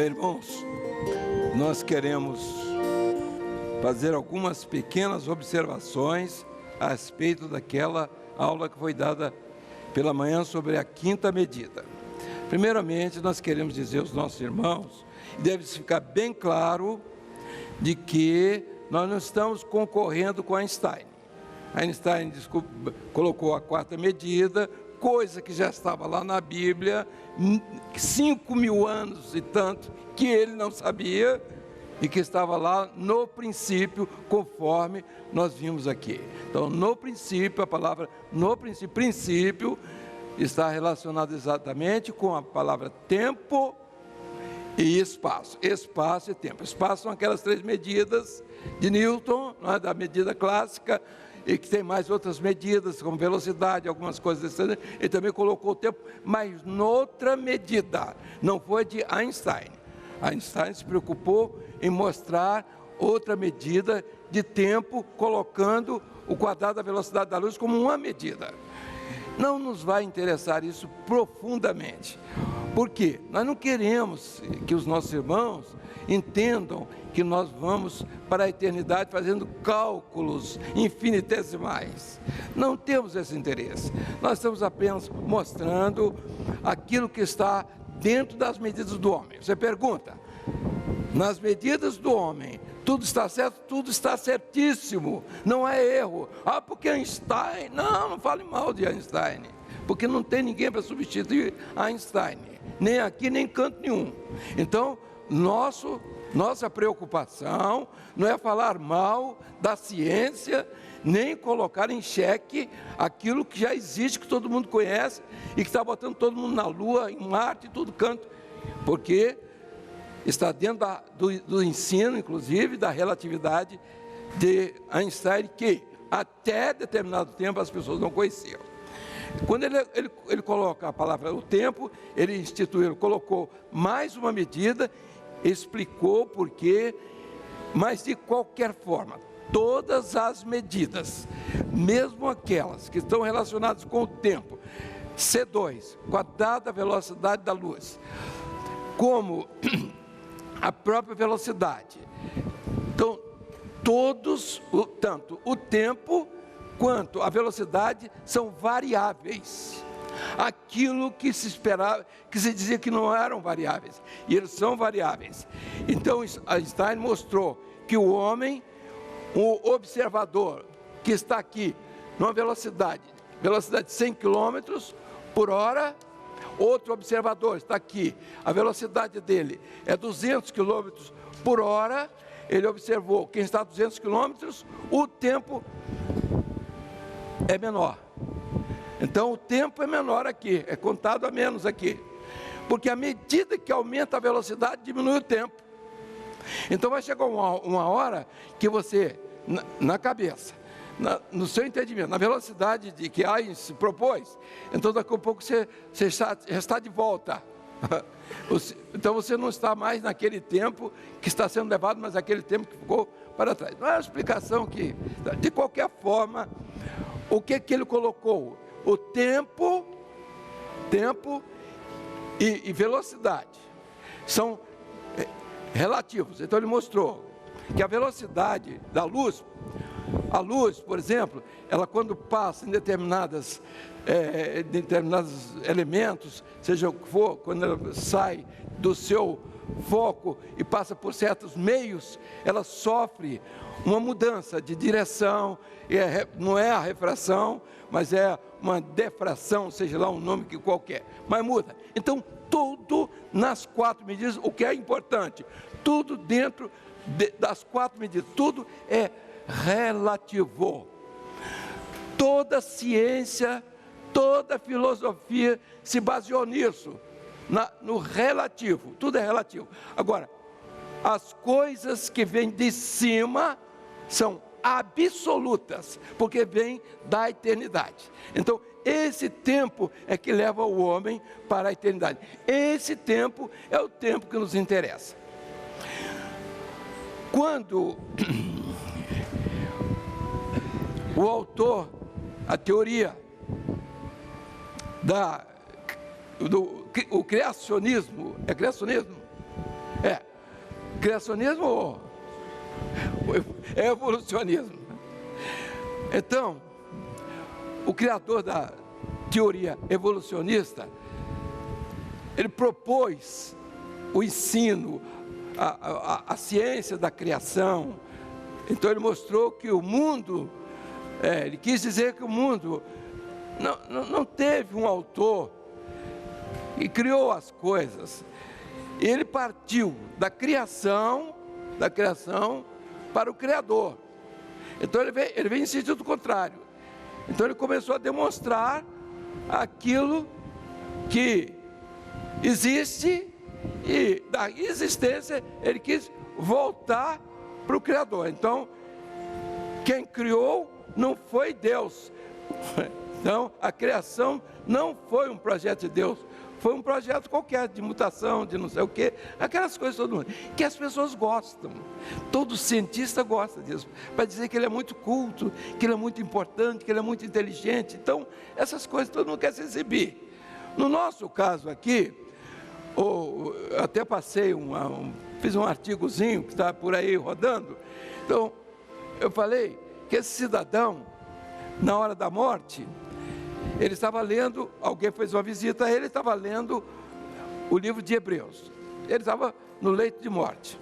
Bem, irmãos, nós queremos fazer algumas pequenas observações a respeito daquela aula que foi dada pela manhã sobre a quinta medida. Primeiramente, nós queremos dizer aos nossos irmãos, deve ficar bem claro, de que nós não estamos concorrendo com Einstein. Einstein colocou a quarta medida, coisa que já estava lá na Bíblia, 5.000 anos e tanto, que ele não sabia, e que estava lá no princípio, conforme nós vimos aqui. Então, no princípio, a palavra no princípio está relacionada exatamente com a palavra tempo e espaço. Espaço e tempo. Espaço são aquelas 3 medidas de Newton, não é? Da medida clássica, e que tem mais outras medidas, como velocidade, algumas coisas desse. Ele também colocou o tempo, mas noutra medida, não foi de Einstein. Einstein se preocupou em mostrar outra medida de tempo, colocando o quadrado da velocidade da luz como uma medida. Não nos vai interessar isso profundamente. Por quê? Nós não queremos que os nossos irmãos entendam que nós vamos para a eternidade fazendo cálculos infinitesimais. Não temos esse interesse. Nós estamos apenas mostrando aquilo que está dentro das medidas do homem. Você pergunta, nas medidas do homem, tudo está certo? Tudo está certíssimo, não há erro. Ah, porque Einstein... Não fale mal de Einstein, porque não tem ninguém para substituir Einstein, nem aqui, nem em canto nenhum. Então, nossa preocupação não é falar mal da ciência, nem colocar em xeque aquilo que já existe, que todo mundo conhece, e que está botando todo mundo na Lua, em Marte, em todo canto, porque está dentro do ensino, inclusive, da relatividade de Einstein, que até determinado tempo as pessoas não conheciam. Quando ele coloca a palavra o tempo, ele instituiu, colocou mais uma medida, explicou por quê, mas de qualquer forma, todas as medidas, mesmo aquelas que estão relacionadas com o tempo, C2, quadrado da velocidade da luz, como a própria velocidade. Então, tanto o tempo quanto a velocidade são variáveis. Aquilo que se esperava, que se dizia que não eram variáveis, e eles são variáveis. Então, Einstein mostrou que o homem, o observador que está aqui, numa velocidade de 100 km por hora, outro observador está aqui, a velocidade dele é 200 km por hora, ele observou, quem está a 200 km, o tempo é menor. Então o tempo é menor aqui, é contado a menos aqui, porque à medida que aumenta a velocidade, diminui o tempo. Então vai chegar uma hora que você, na cabeça, no seu entendimento, na velocidade de que Einstein se propôs, então daqui a pouco você já está de volta. Então você não está mais naquele tempo que está sendo levado, mas aquele tempo que ficou para trás. Não é uma explicação que, de qualquer forma, o que ele colocou? O tempo e velocidade são relativos. Então ele mostrou que a velocidade da luz, a luz, por exemplo, ela quando passa em determinados elementos, seja o que for, quando ela sai do seu foco e passa por certos meios, ela sofre uma mudança de direção, não é a refração, mas é uma defração, seja lá um nome que qualquer, mas muda. Então, tudo nas 4 medidas, o que é importante, tudo dentro das 4 medidas, tudo é relativo. Toda ciência, toda filosofia se baseou nisso, no relativo, tudo é relativo. Agora, as coisas que vêm de cima são absolutas, porque vêm da eternidade. Então, esse tempo é que leva o homem para a eternidade. Esse tempo é o tempo que nos interessa. Quando o autor, a teoria o criacionismo, é criacionismo? Criacionismo ou é evolucionismo? Então, o criador da teoria evolucionista, ele propôs o ensino, a ciência da criação. Então ele mostrou que o mundo, ele quis dizer que o mundo não teve um autor e criou as coisas. Ele partiu da criação para o Criador. Então ele veio em sentido contrário. Então ele começou a demonstrar aquilo que existe, e da existência ele quis voltar para o Criador. Então, quem criou não foi Deus. Então, a criação não foi um projeto de Deus, foi um projeto qualquer, de mutação, de não sei o quê, aquelas coisas todo mundo, que as pessoas gostam. Todo cientista gosta disso, para dizer que ele é muito culto, que ele é muito importante, que ele é muito inteligente. Então, essas coisas todo mundo quer se exibir. No nosso caso aqui, eu até passei fiz um artigozinho que está por aí rodando. Então, eu falei que esse cidadão, na hora da morte, ele estava lendo, alguém fez uma visita a ele, estava lendo o livro de Hebreus. Ele estava no leito de morte.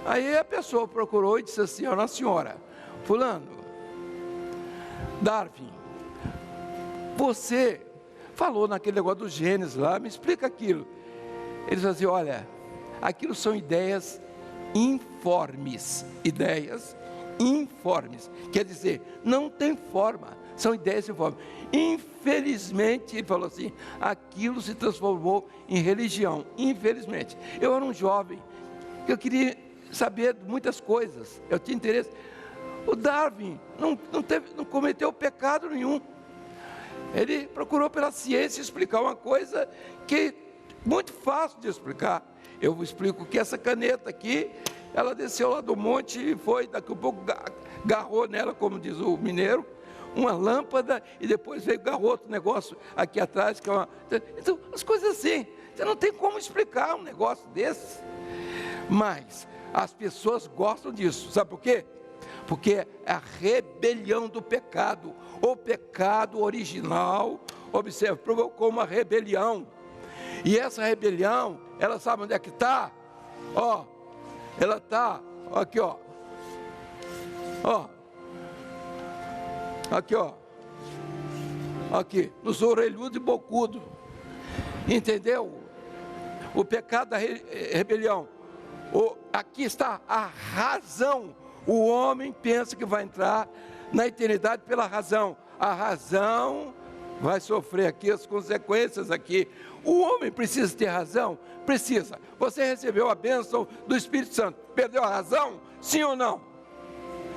Aí a pessoa procurou e disse assim: ó, Nossa Senhora, fulano, Darwin, você falou naquele negócio do Gênesis lá, me explica aquilo. Ele disse assim: olha, aquilo são ideias informes, quer dizer, não tem forma, são ideias informes. Infelizmente, ele falou assim, aquilo se transformou em religião, infelizmente. Eu era um jovem, eu queria saber muitas coisas, eu tinha interesse. O Darwin não cometeu pecado nenhum. Ele procurou pela ciência explicar uma coisa que muito fácil de explicar. Eu explico que essa caneta aqui, ela desceu lá do monte e foi, daqui a pouco garrou nela, como diz o mineiro, uma lâmpada, e depois veio garrou outro negócio aqui atrás, que é uma... Então, as coisas assim, você não tem como explicar um negócio desse. Mas as pessoas gostam disso, sabe por quê? Porque é a rebelião do pecado, o pecado original, observe, provocou uma rebelião. E essa rebelião, ela sabe onde é que está? Ó, ela está aqui, ó. Ó. Aqui, ó. Aqui, nos orelhudos e bocudo. Entendeu? O pecado da rebelião. Aqui está a razão. O homem pensa que vai entrar na eternidade pela razão. A razão vai sofrer aqui as consequências aqui. O homem precisa ter razão? Precisa. Você recebeu a bênção do Espírito Santo. Perdeu a razão? Sim ou não?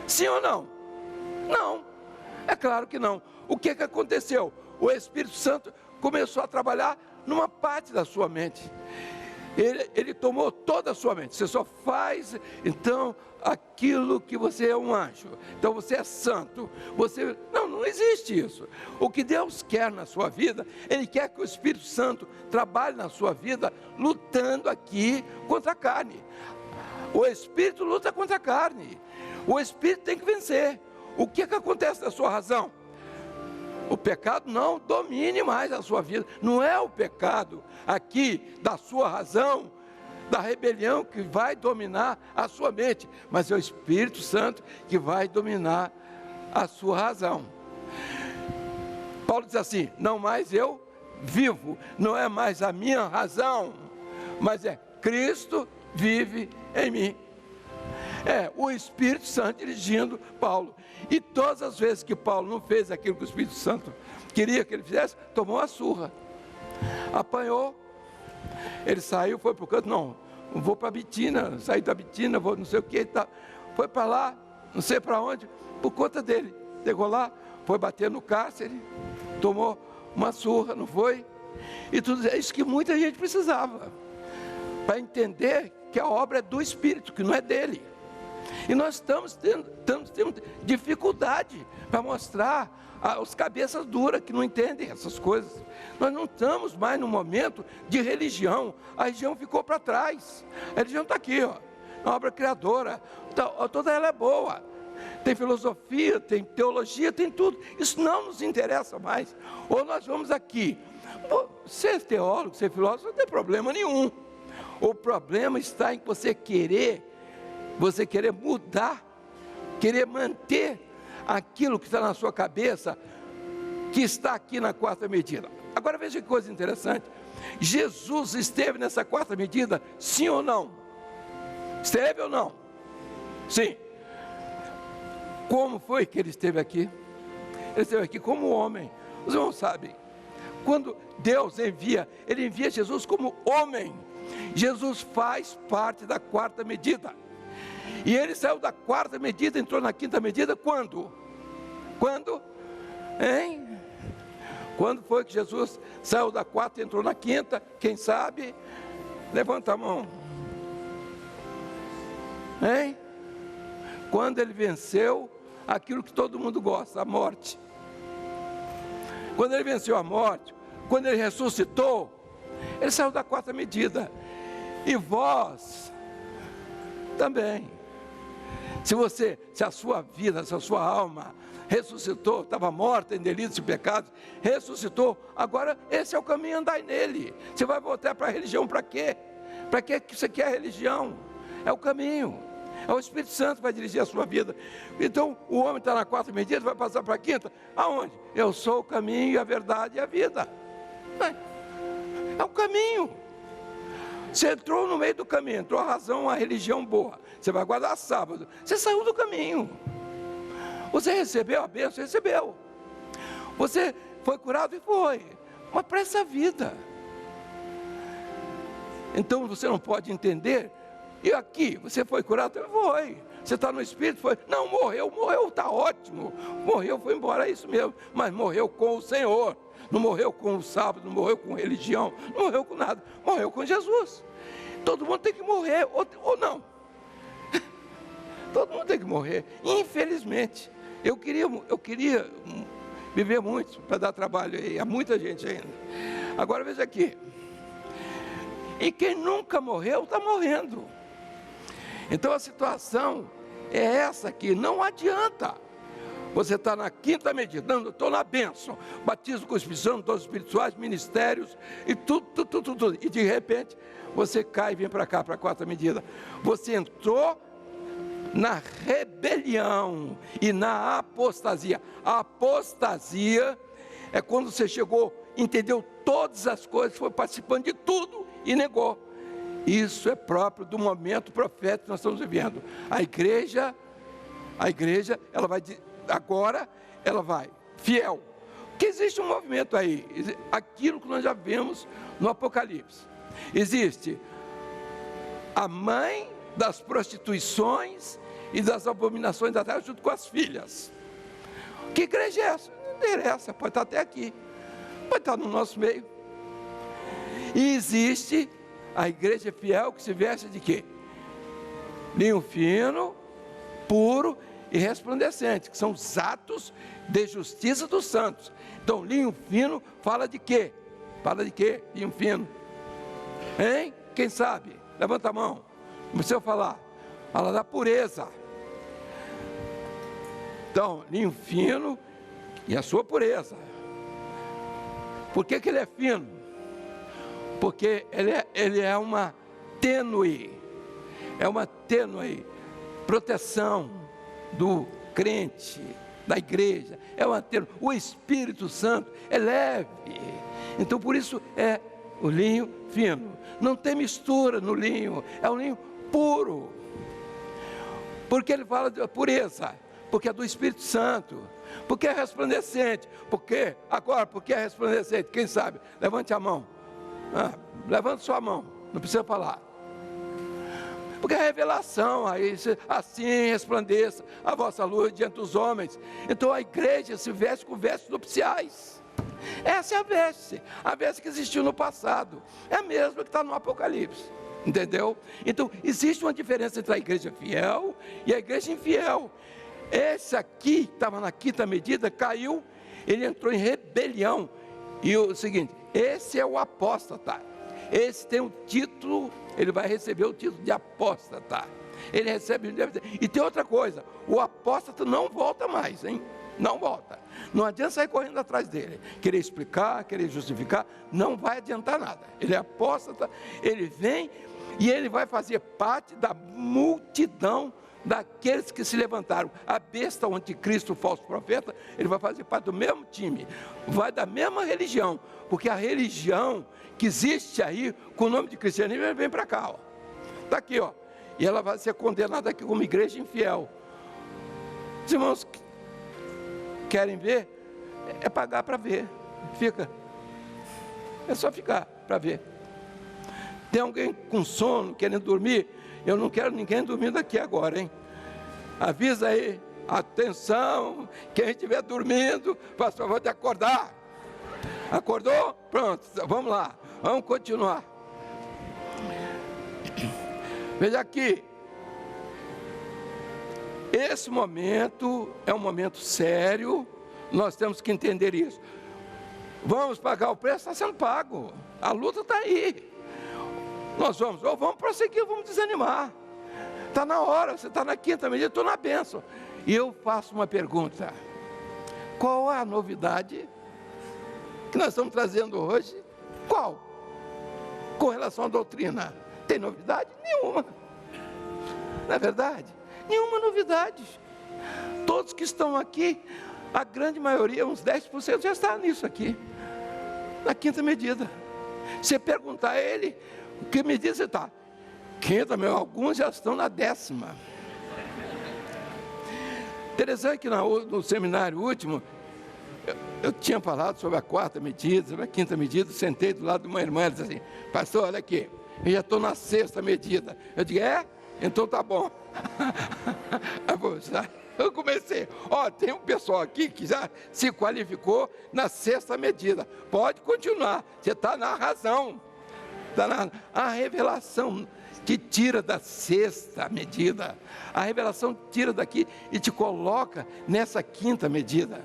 Sim ou não? Não. É claro que não. O que aconteceu? O Espírito Santo começou a trabalhar numa parte da sua mente. Ele tomou toda a sua mente. Você só faz, então, aquilo que você é um anjo. Então você é santo. Não existe isso. O que Deus quer na sua vida, Ele quer que o Espírito Santo trabalhe na sua vida, lutando aqui contra a carne. O Espírito luta contra a carne. O Espírito tem que vencer. O que acontece na sua razão? O pecado não domine mais a sua vida. Não é o pecado aqui da sua razão, da rebelião, que vai dominar a sua mente, mas é o Espírito Santo que vai dominar a sua razão. Paulo diz assim: não mais eu vivo, não é mais a minha razão, mas é Cristo vive em mim. É o Espírito Santo dirigindo Paulo. E todas as vezes que Paulo não fez aquilo que o Espírito Santo queria que ele fizesse, tomou a surra, apanhou. Ele saiu, foi para o canto, não vou para Bitina, saí da Bitina, vou não sei o que, tá. Foi para lá, não sei para onde, por conta dele. Chegou lá, foi bater no cárcere, tomou uma surra, não foi? E tudo isso que muita gente precisava, para entender que a obra é do Espírito, que não é dele. E nós temos dificuldade para mostrar os cabeças duras que não entendem essas coisas. Nós não estamos mais no momento de religião. A religião ficou para trás. A religião está aqui, ó, a obra criadora, toda ela é boa. Tem filosofia, tem teologia, tem tudo. Isso não nos interessa mais. Ou nós vamos aqui. Ser teólogo, ser filósofo, não tem problema nenhum. O problema está em você querer mudar, querer manter aquilo que está na sua cabeça, que está aqui na quarta medida. Agora veja que coisa interessante. Jesus esteve nessa quarta medida, sim ou não? Esteve ou não? Sim. Como foi que ele esteve aqui? Ele esteve aqui como homem. Os irmãos sabem, quando Deus envia, ele envia Jesus como homem. Jesus faz parte da quarta medida. E ele saiu da quarta medida, entrou na quinta medida, quando? Quando? Hein? Quando foi que Jesus saiu da quarta e entrou na quinta? Quem sabe? Levanta a mão. Hein? Quando ele venceu aquilo que todo mundo gosta, a morte. Quando ele venceu a morte, quando ele ressuscitou, ele saiu da quarta medida. E vós também. Se a sua vida, se a sua alma ressuscitou, estava morta em delitos e pecados, ressuscitou, agora esse é o caminho, andai nele. Você vai voltar para a religião para quê? Para que você quer a religião? É o caminho, é o Espírito Santo que vai dirigir a sua vida. Então o homem está na quarta medida, vai passar para a quinta, aonde? Eu sou o caminho, a verdade e a vida. É o caminho. Você entrou no meio do caminho, entrou a razão, a religião boa. Você vai guardar sábado. Você saiu do caminho. Você recebeu a bênção? Recebeu. Você foi curado? E foi. Mas para essa vida. Então você não pode entender. E aqui, você foi curado? Foi. Você está no Espírito? Foi. Não, morreu, está ótimo. Morreu, foi embora, é isso mesmo. Mas morreu com o Senhor. Não morreu com o sábado, não morreu com religião, não morreu com nada, morreu com Jesus. Todo mundo tem que morrer, ou não. Todo mundo tem que morrer, infelizmente. Eu queria viver muito para dar trabalho aí, a muita gente ainda. Agora veja aqui. E quem nunca morreu, está morrendo. Então a situação é essa aqui, não adianta. Você está na quinta medida, não, estou na bênção, batismo com o Espírito Santo, dons espirituais, ministérios, e tudo. E de repente, você cai e vem para cá, para a quarta medida. Você entrou na rebelião e na apostasia. A apostasia é quando você chegou, entendeu todas as coisas, foi participando de tudo e negou. Isso é próprio do momento profético que nós estamos vivendo. A igreja, ela vai... Agora ela vai, fiel. Porque existe um movimento aí, aquilo que nós já vemos no Apocalipse. Existe a mãe das prostituições e das abominações da terra junto com as filhas. Que igreja é essa? Não interessa, pode estar até aqui, pode estar no nosso meio. E existe a igreja fiel que se veste de quê? Linho fino, puro e resplandecente, que são os atos de justiça dos santos. Então, linho fino fala de quê? Fala de quê? Linho fino. Hein? Quem sabe? Levanta a mão. Não precisa falar. Fala da pureza. Então, linho fino e a sua pureza. Por que ele é fino? Porque ele é uma tênue proteção do crente, da igreja, é uma tênue. O Espírito Santo é leve, então por isso é o linho fino, não tem mistura no linho, é um linho puro. Porque ele fala de pureza, porque é do Espírito Santo, porque é resplandecente, porque é resplandecente, quem sabe? Levante a mão, levante sua mão, não precisa falar. Porque a revelação, aí, assim resplandeça a vossa luz diante dos homens. Então a igreja se veste com vestes nupciais. Essa é a veste que existiu no passado. É a mesma que está no Apocalipse. Entendeu? Então existe uma diferença entre a igreja fiel e a igreja infiel. Esse aqui, que estava na quinta medida, caiu, ele entrou em rebelião. E o seguinte, esse é o apóstata. Esse tem um título, ele vai receber o título de apóstata. Ele recebe. E tem outra coisa, o apóstata não volta mais, hein? Não volta. Não adianta sair correndo atrás dele, querer explicar, querer justificar, não vai adiantar nada. Ele é apóstata, ele vem e ele vai fazer parte da multidão daqueles que se levantaram. A besta, o anticristo, o falso profeta, ele vai fazer parte do mesmo time, vai da mesma religião, porque a religião que existe aí, com o nome de cristianismo, ele vem para cá, ó. Está aqui, ó. E ela vai ser condenada aqui como igreja infiel. Os irmãos querem ver? É pagar para ver. Fica. É só ficar para ver. Tem alguém com sono, querendo dormir? Eu não quero ninguém dormindo aqui agora, hein? Avisa aí, atenção, quem estiver dormindo, faz favor de acordar. Acordou? Pronto, vamos lá, vamos continuar. Veja aqui, esse momento é um momento sério, nós temos que entender isso. Vamos pagar o preço? Está sendo pago, a luta está aí. Nós vamos, ou vamos prosseguir, vamos desanimar. Está na hora, você está na quinta medida, estou na bênção. E eu faço uma pergunta: qual é a novidade que nós estamos trazendo hoje? Qual? Com relação à doutrina, tem novidade? Nenhuma. Não é verdade? Nenhuma novidade. Todos que estão aqui, a grande maioria, uns 10% já está nisso aqui, na quinta medida. Você perguntar a ele, que medida você está? Quinta, alguns já estão na 10ª. Interessante que no seminário último, eu tinha falado sobre a 4ª medida, sobre a 5ª medida, sentei do lado de uma irmã e disse assim: pastor, olha aqui, eu já estou na 6ª medida. Eu digo: é? Então tá bom. Eu comecei, tem um pessoal aqui que já se qualificou na 6ª medida. Pode continuar, você está na razão. A revelação te tira da 6ª medida. A revelação tira daqui e te coloca nessa 5ª medida.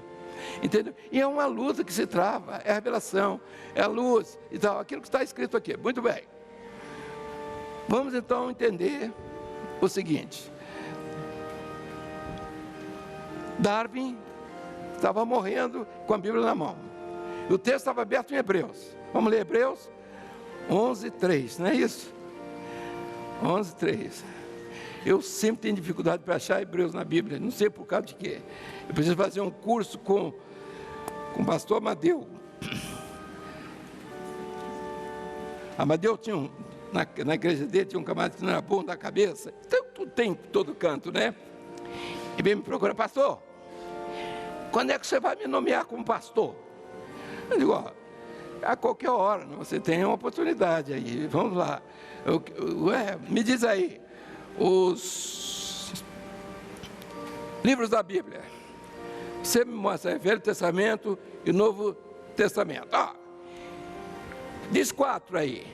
Entendeu? E é uma luta que se trava, é a revelação, é a luz e tal, aquilo que está escrito aqui. Muito bem. Vamos então entender o seguinte: Darwin estava morrendo com a Bíblia na mão. O texto estava aberto em Hebreus. Vamos ler Hebreus 11:3, não é isso? 11:3. Eu sempre tenho dificuldade para achar Hebreus na Bíblia, não sei por causa de quê. Eu preciso fazer um curso com o pastor Amadeu. Amadeu tinha na igreja dele, tinha um camarada que não era bom da cabeça. Então, tudo tem em todo canto, né? E veio me procurar: pastor, quando é que você vai me nomear como pastor? Eu digo: a qualquer hora, você tem uma oportunidade aí, vamos lá. Me diz aí, os livros da Bíblia, você me mostra o Velho Testamento e o Novo Testamento. Diz 4 aí.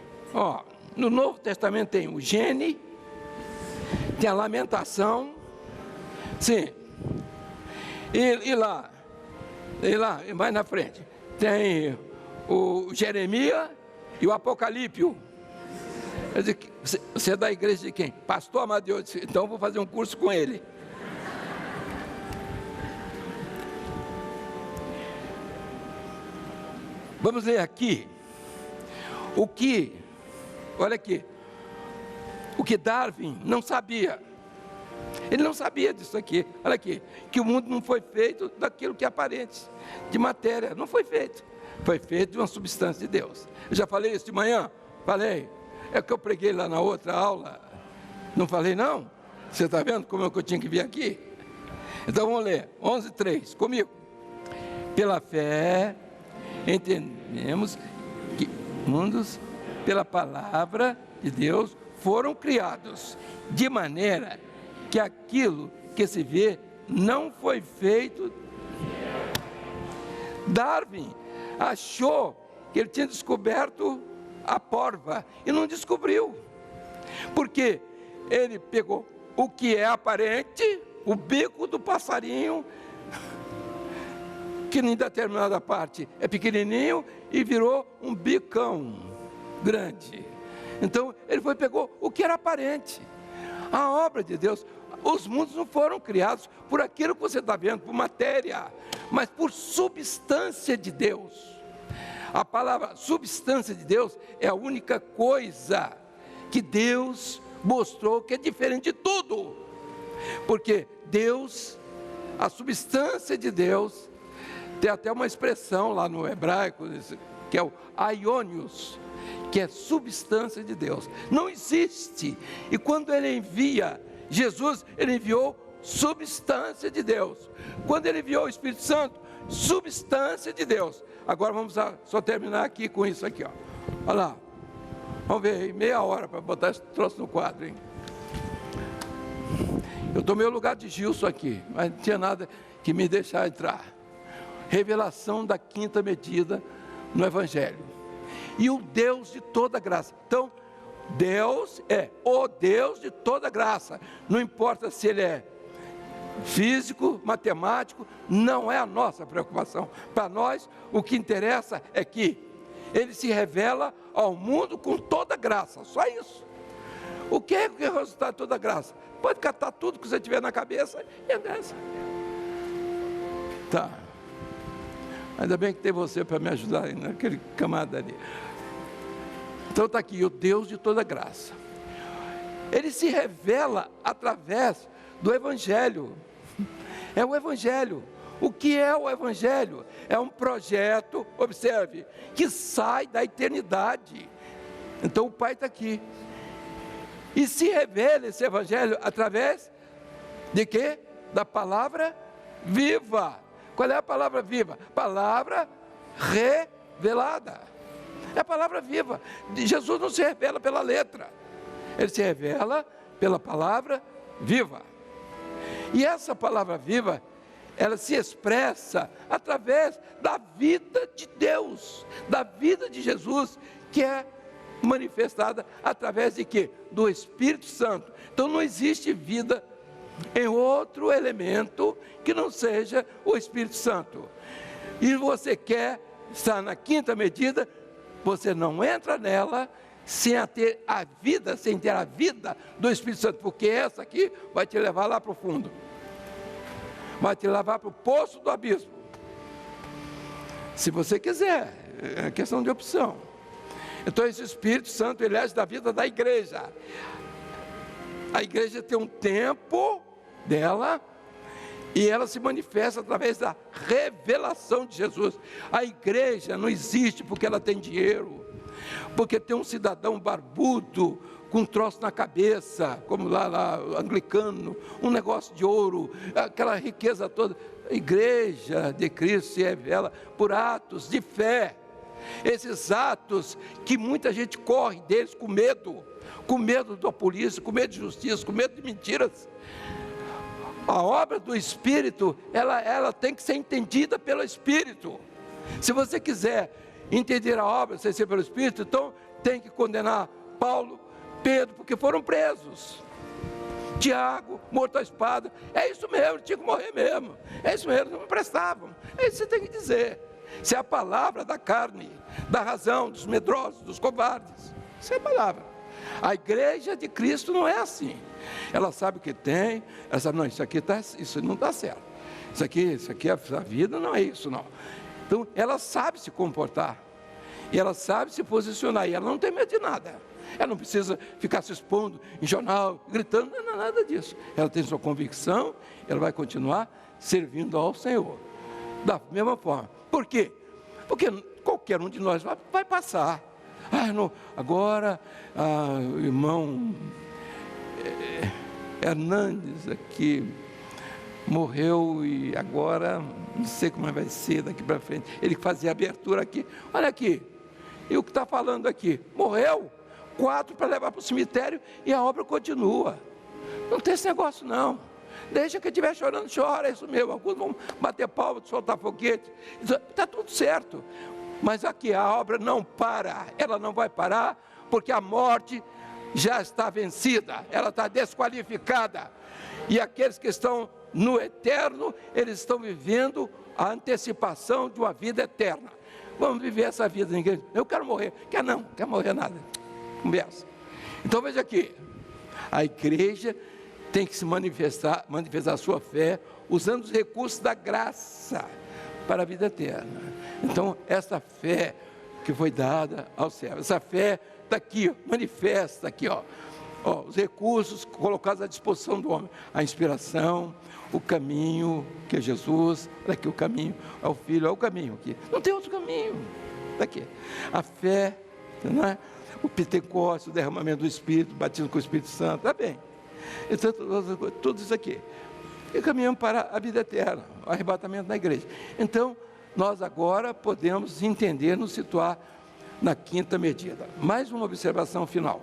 No Novo Testamento tem o Gênesis, tem a Lamentação, sim, e lá, mais na frente, tem o Jeremias e o Apocalipse. Eu disse: você é da igreja de quem? Pastor Amadeu. Eu disse: então eu vou fazer um curso com ele. Vamos ler aqui olha aqui, o que Darwin não sabia. Ele não sabia disso aqui. Olha aqui, que o mundo não foi feito daquilo que é aparente, de matéria. Não foi feito. Foi feito de uma substância de Deus. Eu já falei isso de manhã? Falei. É que eu preguei lá na outra aula. Não falei, não? Você está vendo como é que eu tinha que vir aqui? Então vamos ler, 11:3, comigo. Pela fé, entendemos que mundos, pela palavra de Deus, foram criados, de maneira que aquilo que se vê não foi feito. Darwin achou que ele tinha descoberto a porva e não descobriu, porque ele pegou o que é aparente o bico do passarinho, que em determinada parte é pequenininho, e virou um bicão grande. Então, ele pegou o que era aparente. A obra de Deus, os mundos não foram criados por aquilo que você está vendo, por matéria, mas por substância de Deus. A palavra substância de Deus é a única coisa que Deus mostrou que é diferente de tudo. Porque Deus, a substância de Deus, tem até uma expressão lá no hebraico, que é o aionios, que é substância de Deus. Não existe. E quando ele envia Jesus, ele enviou substância de Deus. Quando ele enviou o Espírito Santo, substância de Deus. Agora vamos só terminar aqui com isso aqui, ó. Olha lá. Vamos ver aí, meia hora para botar esse troço no quadro, hein? Eu tomei o lugar de Gilson aqui, mas não tinha nada que me deixar entrar. Revelação da quinta medida no Evangelho. E o Deus de toda graça. Então, Deus é o Deus de toda graça. Não importa se ele é físico, matemático, não é a nossa preocupação. Para nós, o que interessa é que ele se revela ao mundo com toda graça, só isso. O que é o resultado de toda graça? Pode catar tudo que você tiver na cabeça e é dessa. Tá. Ainda bem que tem você para me ajudar aí, naquele camada ali. Então está aqui, o Deus de toda graça. Ele se revela através do Evangelho. É o Evangelho. O que é o Evangelho? É um projeto, observe, que sai da eternidade. Então o Pai está aqui. E se revela esse Evangelho através de quê? Da palavra viva. Qual é a palavra viva? Palavra revelada. É a palavra viva. Jesus não se revela pela letra. Ele se revela pela palavra viva. E essa palavra viva, ela se expressa através da vida de Deus, da vida de Jesus, que é manifestada através de quê? Do Espírito Santo. Então não existe vida em outro elemento que não seja o Espírito Santo. E você quer estar na quinta medida, você não entra nela sem ter a vida do Espírito Santo, porque essa aqui vai te levar lá para o fundo, vai te levar para o poço do abismo. Se você quiser, é questão de opção. Então esse Espírito Santo, ele age da vida da igreja. A igreja tem um tempo dela e ela se manifesta através da revelação de Jesus. A igreja não existe porque ela tem dinheiro, porque tem um cidadão barbudo com um troço na cabeça, como lá anglicano, um negócio de ouro, aquela riqueza toda. A igreja de Cristo se revela por atos de fé. Esses atos que muita gente corre deles com medo da polícia, com medo de justiça, com medo de mentiras. A obra do Espírito, ela tem que ser entendida pelo Espírito. Se você quiser entender a obra sem ser pelo Espírito, então tem que condenar Paulo, Pedro, porque foram presos. Tiago, morto à espada. É isso mesmo, tinha que morrer mesmo. É isso mesmo, não prestavam. É isso que você tem que dizer. Isso é a palavra da carne, da razão, dos medrosos, dos covardes. Isso é a palavra. A igreja de Cristo não é assim. Ela sabe o que tem, ela sabe, não, isso não está certo. Isso aqui, a vida não é isso, não. Então, ela sabe se comportar. E ela sabe se posicionar. E ela não tem medo de nada. Ela não precisa ficar se expondo em jornal, gritando, não é nada disso. Ela tem sua convicção, ela vai continuar servindo ao Senhor. Da mesma forma. Por quê? Porque qualquer um de nós vai passar. Agora, o irmão Hernandes aqui morreu e agora não sei como vai ser daqui para frente. Ele fazia abertura aqui. Olha aqui. E o que está falando aqui? Morreu. 4 para levar para o cemitério e a obra continua. Não tem esse negócio não. Deixa que estiver chorando, chora, é isso mesmo. Alguns vão bater palma, soltar foguete. Está tudo certo. Mas aqui a obra não para. Ela não vai parar porque a morte já está vencida, ela está desqualificada. E aqueles que estão no eterno, eles estão vivendo a antecipação de uma vida eterna. Vamos viver essa vida, ninguém, eu quero morrer, quer morrer nada, conversa. Então veja aqui, a igreja tem que se manifestar a sua fé, usando os recursos da graça para a vida eterna. Então essa fé que foi dada ao céu, essa fé está aqui, manifesta aqui, os recursos colocados à disposição do homem, a inspiração, o caminho, que é Jesus, olha aqui o caminho, é o Filho, é o caminho aqui, não tem outro caminho, está aqui, a fé, não é? O Pentecostes, o derramamento do Espírito, batismo com o Espírito Santo, está bem, então, tudo isso aqui, e caminhamos para a vida eterna, o arrebatamento da igreja. Então, nós agora podemos entender, nos situar na quinta medida. Mais uma observação final.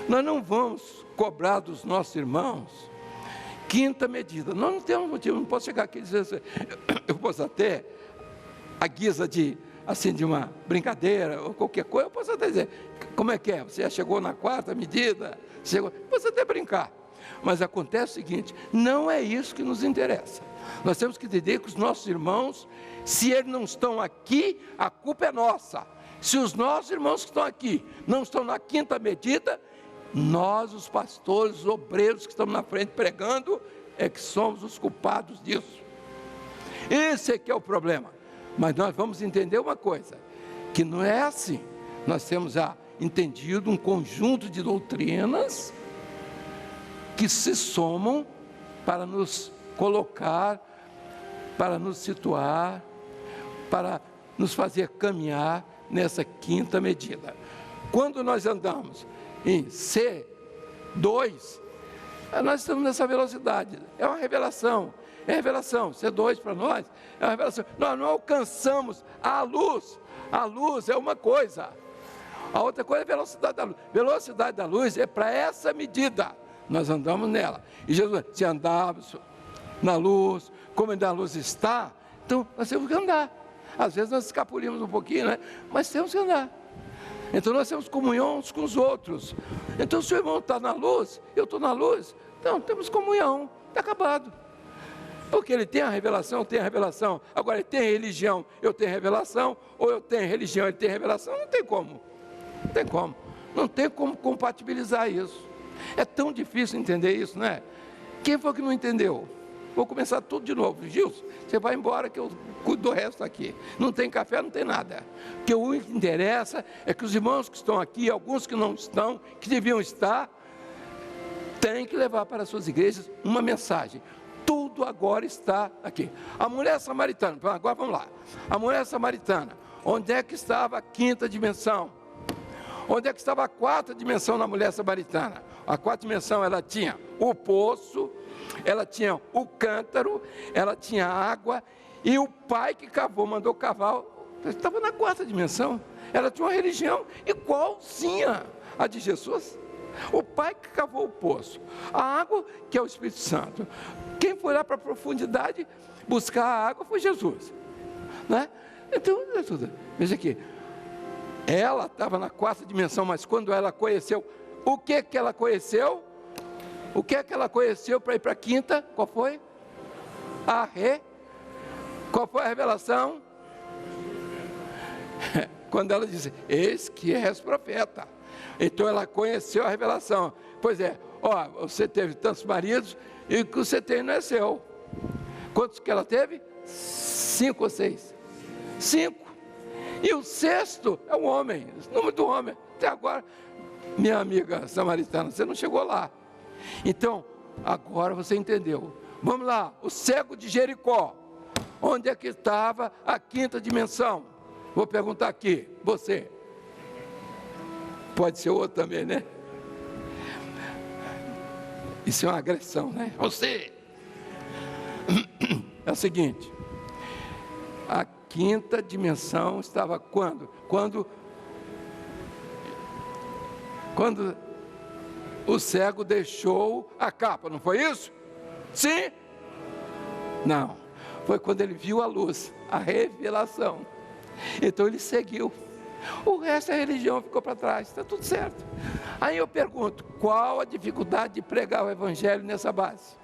Nós não vamos cobrar dos nossos irmãos quinta medida. Nós não temos motivo, não posso chegar aqui e dizer assim, eu posso até, à guisa de, assim, de uma brincadeira ou qualquer coisa, eu posso até dizer, como é que é? Você já chegou na quarta medida? Posso até brincar. Mas acontece o seguinte, não é isso que nos interessa. Nós temos que entender que os nossos irmãos, se eles não estão aqui, a culpa é nossa. Se os nossos irmãos que estão aqui não estão na quinta medida, nós, os pastores, os obreiros que estamos na frente pregando, é que somos os culpados disso. Esse é que é o problema. Mas nós vamos entender uma coisa, que não é assim. Nós temos já entendido um conjunto de doutrinas que se somam para nos colocar, para nos situar, para nos fazer caminhar nessa quinta medida. Quando nós andamos em C2, nós estamos nessa velocidade, é uma revelação, C2 para nós é uma revelação, nós não alcançamos a luz é uma coisa, a outra coisa é a velocidade da luz é para essa medida, nós andamos nela, e Jesus, se andarmos na luz, como ainda a luz está, então nós temos que andar, às vezes nós escapulimos um pouquinho, né? Mas temos que andar. Então nós temos comunhão uns com os outros. Então se o irmão está na luz, eu estou na luz, então temos comunhão, está acabado. Porque ele tem a revelação, eu tenho a revelação. Agora ele tem religião, eu tenho revelação, ou eu tenho religião, ele tem revelação, não tem como. Não tem como compatibilizar isso. É tão difícil entender isso, não é? Quem foi que não entendeu? Vou começar tudo de novo. Gilson, você vai embora que eu cuido do resto aqui. Não tem café, não tem nada. O que o que interessa é que os irmãos que estão aqui, alguns que não estão, que deviam estar, têm que levar para as suas igrejas uma mensagem. Tudo agora está aqui. A mulher samaritana, agora vamos lá. A mulher samaritana, onde é que estava a quinta dimensão? Onde é que estava a quarta dimensão na mulher samaritana? A quarta dimensão, ela tinha o poço, ela tinha o cântaro, ela tinha água, e o pai que cavou, mandou cavar, estava na quarta dimensão. Ela tinha uma religião igualzinha à de Jesus. O pai que cavou o poço, a água que é o Espírito Santo. Quem foi lá para a profundidade buscar a água foi Jesus, né? Então, veja aqui, ela estava na quarta dimensão, mas quando ela conheceu, o que ela conheceu? O que ela conheceu para ir para a quinta? Qual foi? Qual foi a revelação? Quando ela disse, eis que és profeta. Então ela conheceu a revelação. Pois é, você teve tantos maridos e o que você tem não é seu. Quantos que ela teve? 5 ou 6? 5. E o sexto é o homem, o número do homem. Até agora, minha amiga samaritana, você não chegou lá. Então, agora você entendeu. Vamos lá, o cego de Jericó. Onde é que estava a quinta dimensão? Vou perguntar aqui, você. Pode ser outro também, né? Isso é uma agressão, né? Você. É o seguinte. A quinta dimensão estava quando? Quando o cego deixou a capa, não foi isso? Sim? Não. Foi quando ele viu a luz, a revelação. Então ele seguiu. O resto é religião, ficou para trás, está tudo certo. Aí eu pergunto, qual a dificuldade de pregar o Evangelho nessa base?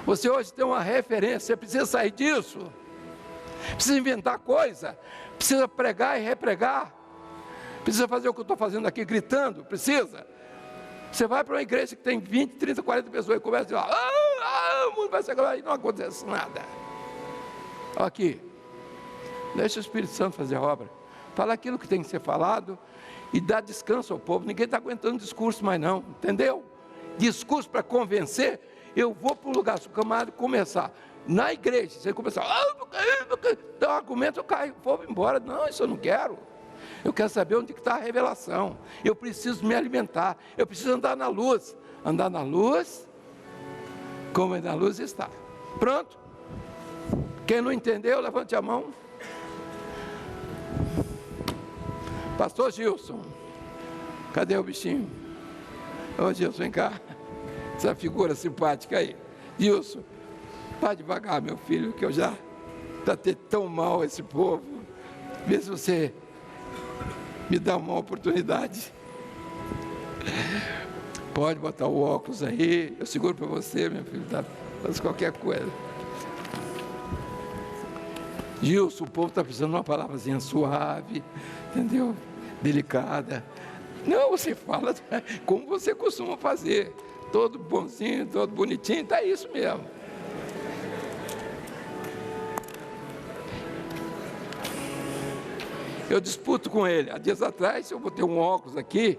Você hoje tem uma referência, você precisa sair disso, precisa inventar coisa, precisa pregar e repregar, precisa fazer o que eu estou fazendo aqui, gritando, precisa. Você vai para uma igreja que tem 20, 30, 40 pessoas e começa a dizer, o mundo vai se acabar e não acontece nada. Aqui, deixa o Espírito Santo fazer a obra, fala aquilo que tem que ser falado e dá descanso ao povo. Ninguém está aguentando discurso mais não, entendeu? Discurso para convencer. Eu vou para o lugar sucamado começar na igreja, você começar, dá um argumento, eu caio, o povo embora. Não, isso eu não quero. Eu quero saber onde está a revelação. Eu preciso me alimentar, eu preciso andar na luz. Andar na luz, como na luz está. Pronto? Quem não entendeu, levante a mão. Pastor Gilson, cadê o bichinho? Ô Gilson, vem cá. Essa figura simpática aí. Gilson, vá devagar, meu filho, que eu já tratei tão mal esse povo. Vê se você me dá uma oportunidade. Pode botar o óculos aí, eu seguro para você, meu filho, tá? Faz qualquer coisa. Gilson, o povo está precisando de uma palavrazinha suave, entendeu? Delicada. Não, você fala como você costuma fazer. Todo bonzinho, todo bonitinho, tá isso mesmo. Eu disputo com ele. Há dias atrás, eu botei um óculos aqui,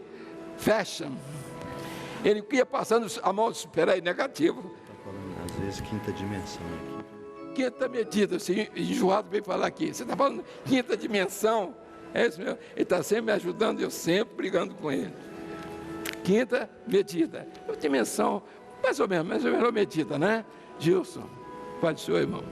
fashion. Ele ia passando a mão, espera aí, negativo. Está falando, às vezes, quinta dimensão aqui. Quinta medida, assim, enjoado veio falar aqui. Você está falando quinta dimensão? É isso mesmo. Ele está sempre me ajudando e eu sempre brigando com ele. Quinta medida. Dimensão, mais ou menos medida, né? Gilson, pode ser, irmão.